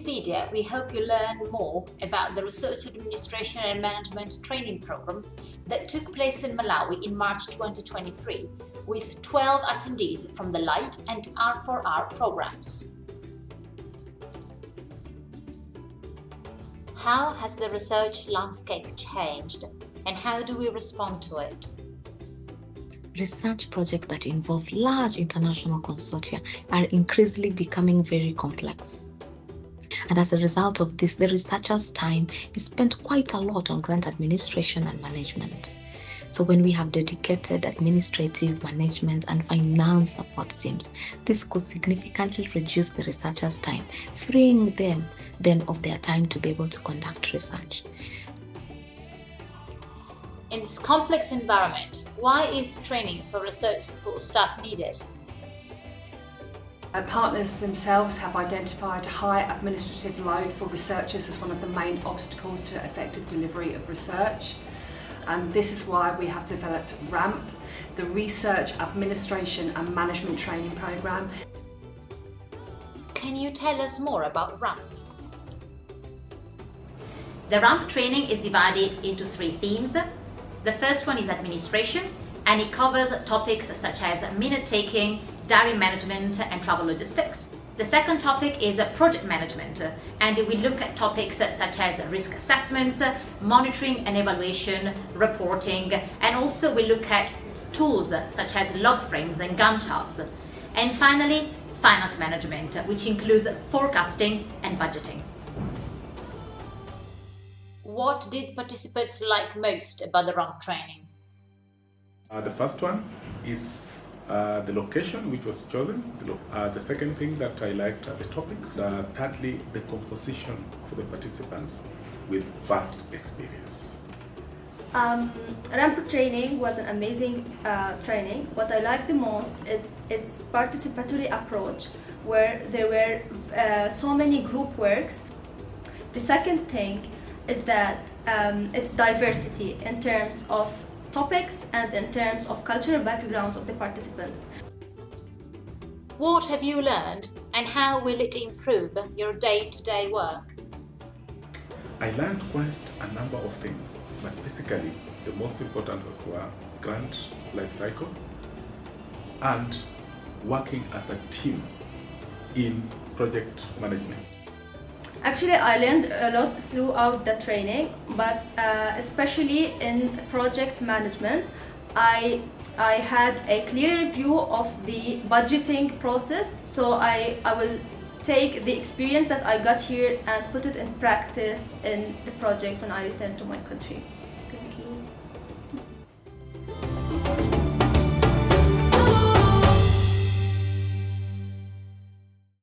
this video, we hope you learn more about the Research Administration and Management Training Program that took place in Malawi in March 2023 with 12 attendees from the Light and R4R programs. How has the research landscape changed and how do we respond to it? Research projects that involve large international consortia are increasingly becoming very complex. And as a result of this, the researchers' time is spent quite a lot on grant administration and management. So when we have dedicated administrative, management, and finance support teams, this could significantly reduce the researchers' time, freeing them then of their time to be able to conduct research. In this complex environment, why is training for research support staff needed? Our partners themselves have identified high administrative load for researchers as one of the main obstacles to effective delivery of research. And this is why we have developed RAMP, the Research Administration and Management Training Programme. Can you tell us more about RAMP? The RAMP training is divided into 3 themes. The first one is administration, and it covers topics such as minute taking, diary management, and travel logistics. The second topic is project management, and we look at topics such as risk assessments, monitoring and evaluation, reporting, and also we look at tools such as log frames and Gantt charts. And finally, finance management, which includes forecasting and budgeting. What did participants like most about the RAMP training? The first one is the location which was chosen. The second thing that I liked are the topics. Thirdly, the composition for the participants with vast experience. RAMP training was an amazing training. What I liked the most is its participatory approach, where there were so many group works. The second thing is that it's diversity in terms of topics and in terms of cultural backgrounds of the participants. What have you learned and how will it improve your day-to-day work? I learned quite a number of things, but basically the most important were grant life cycle and working as a team in project management. Actually, I learned a lot throughout the training, but especially in project management, I had a clear view of the budgeting process, so I will take the experience that I got here and put it in practice in the project when I return to my country.